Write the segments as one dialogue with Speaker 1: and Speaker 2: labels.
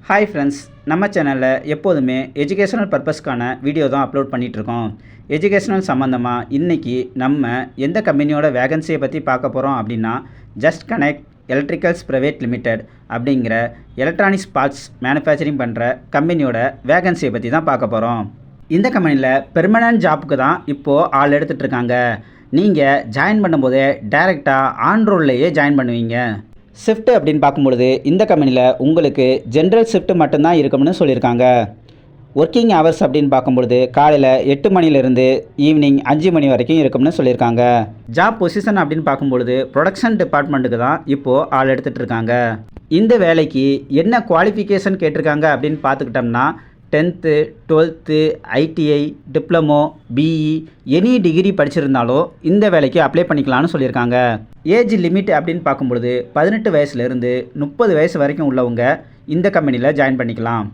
Speaker 1: Hi friends, நம்ம சேனலில் எப்போதுமே எஜுகேஷனல் பர்பஸ்க்கான வீடியோ தான் அப்லோட் பண்ணிகிட்ருக்கோம். எஜுகேஷனல் சம்மந்தமாக இன்றைக்கி நம்ம எந்த கம்பெனியோட வேகன்சியை பற்றி பார்க்க போகிறோம் அப்படின்னா, just connect electricals private limited அப்படிங்கிற எலக்ட்ரானிக்ஸ் பார்ட்ஸ் மேனுஃபேக்சரிங் பண்ணுற கம்பெனியோட வேகன்சியை பற்றி தான் பார்க்க போகிறோம். இந்த கம்பெனியில் பெர்மனன்ட் ஜாப்புக்கு தான் இப்போது ஆள் எடுத்துகிட்ருக்காங்க. நீங்கள் ஜாயின் பண்ணும்போதே டைரெக்டாக ஆன் ரோல்லையே ஜாயின் பண்ணுவீங்க. ஷிஃப்ட் அப்படின்னு பார்க்கும்பொழுது இந்த கம்பெனியில் உங்களுக்கு ஜென்ரல் ஷிஃப்ட் மட்டும்தான் இருக்கும்னு சொல்லியிருக்காங்க. ஒர்க்கிங் ஹவர்ஸ் அப்படின்னு பார்க்கும்பொழுது காலையில் 8 மணிலேருந்து ஈவினிங் 5 மணி வரைக்கும் இருக்கும்னு சொல்லியிருக்காங்க. ஜாப் பொசிஷன் அப்படின்னு பார்க்கும்பொழுது ப்ரொடக்ஷன் டிபார்ட்மெண்ட்டுக்கு தான் இப்போது ஆள் எடுத்துகிட்டு இருக்காங்க. இந்த வேலைக்கு என்ன குவாலிஃபிகேஷன் கேட்டிருக்காங்க அப்படின்னு பார்த்துக்கிட்டோம்னா 10th 12th ITI diploma BE any degree படிச்சிருந்தாலும் இந்த வேலைக்கு அப்ளை பண்ணிக்கலாம்னு சொல்லியிருக்காங்க. ஏஜ் லிமிட் அப்படின்னு பார்க்கும்பொழுது 18 வயசுலேருந்து 30 வயசு வரைக்கும் உள்ளவங்க இந்த கம்பெனியில் ஜாயின் பண்ணிக்கலாம்.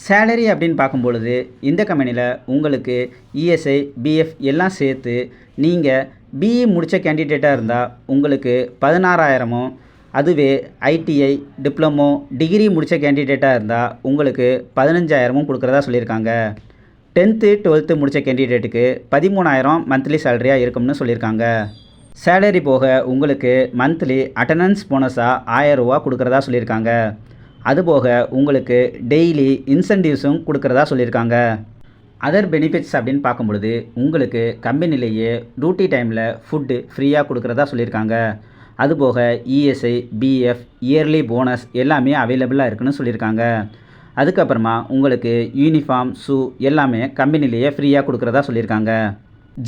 Speaker 1: சேலரி அப்படின்னு பார்க்கும்பொழுது இந்த கம்பெனியில் உங்களுக்கு ESI BF எல்லாம் சேர்த்து நீங்கள் BE முடித்த கேண்டிடேட்டாக இருந்தால் உங்களுக்கு 16,000மும், அதுவே ITI டிப்ளமோ டிகிரி முடித்த கேண்டிடேட்டாக இருந்தால் உங்களுக்கு 15,000மும் கொடுக்குறதா சொல்லியிருக்காங்க. 10th 12th முடித்த கேண்டிடேட்டுக்கு 13,000 மந்த்லி சேலரியாக இருக்கும்னு சொல்லியிருக்காங்க. சேலரி போக உங்களுக்கு மந்த்லி அட்டண்டன்ஸ் போனஸாக 1,000 ரூபா கொடுக்குறதா சொல்லியிருக்காங்க. அதுபோக உங்களுக்கு டெய்லி இன்சென்டிவ்ஸும் கொடுக்குறதா சொல்லியிருக்காங்க. அதர் பெனிஃபிட்ஸ் அப்படின்னு பார்க்கும்பொழுது உங்களுக்கு கம்பெனிலேயே டியூட்டி டைமில் ஃபுட்டு ஃப்ரீயாக கொடுக்குறதா சொல்லியிருக்காங்க. அதுபோக ESI BF இயர்லி போனஸ் எல்லாமே அவைலபிளாக இருக்குன்னு சொல்லியிருக்காங்க. அதுக்கப்புறமா உங்களுக்கு யூனிஃபார்ம் ஷூ எல்லாமே கம்பெனிலேயே ஃப்ரீயாக கொடுக்குறதா சொல்லியிருக்காங்க.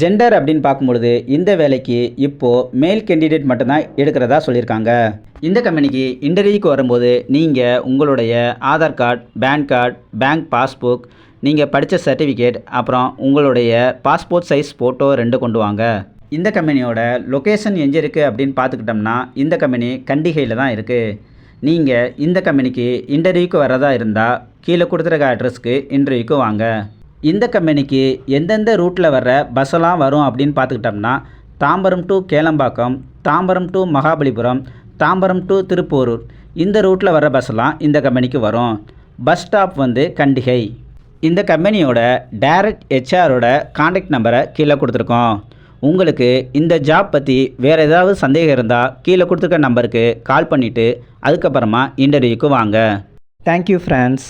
Speaker 1: ஜெண்டர் அப்படின்னு பார்க்கும்பொழுது இந்த வேலைக்கு இப்போது மேல் கேண்டிடேட் மட்டும்தான் எடுக்கிறதா சொல்லியிருக்காங்க. இந்த கம்பெனிக்கு இன்டர்வியூக்கு வரும்போது நீங்கள் உங்களுடைய Aadhaar card, PAN card, bank passbook, நீங்கள் படித்த சர்டிஃபிகேட், அப்புறம் உங்களுடைய பாஸ்போர்ட் சைஸ் ஃபோட்டோ 2 கொண்டு வாங்க. இந்த கம்பெனியோட லொக்கேஷன் எங்கே இருக்குது அப்படின்னு பார்த்துக்கிட்டோம்னா இந்த கம்பெனி கண்டிகையில் தான் இருக்குது. நீங்கள் இந்த கம்பெனிக்கு இன்டர்வியூக்கு வரதா இருந்தால் கீழே கொடுத்துருக்க அட்ரஸ்க்கு இன்டர்வியூக்கு வாங்க. இந்த கம்பெனிக்கு எந்தெந்த ரூட்டில் வர்ற பஸ்ஸெல்லாம் வரும் அப்படின்னு பார்த்துக்கிட்டோம்னா Tambaram to Kelambakkam, Tambaram to Mahabalipuram, Tambaram to Thiruporur, இந்த ரூட்டில் வர்ற பஸ்ஸெல்லாம் இந்த கம்பெனிக்கு வரும். பஸ் ஸ்டாப் வந்து கண்டிகை. இந்த கம்பெனியோட டைரக்ட் HRோட கான்டாக்ட் நம்பரை கீழே கொடுத்துருக்கோம். உங்களுக்கு இந்த ஜாப் பற்றி வேறு ஏதாவது சந்தேகம் இருந்தால் கீழே கொடுத்துருக்க நம்பருக்கு கால் பண்ணிவிட்டு அதுக்கப்புறமா இன்டர்வியூக்கு வாங்க. Thank you friends.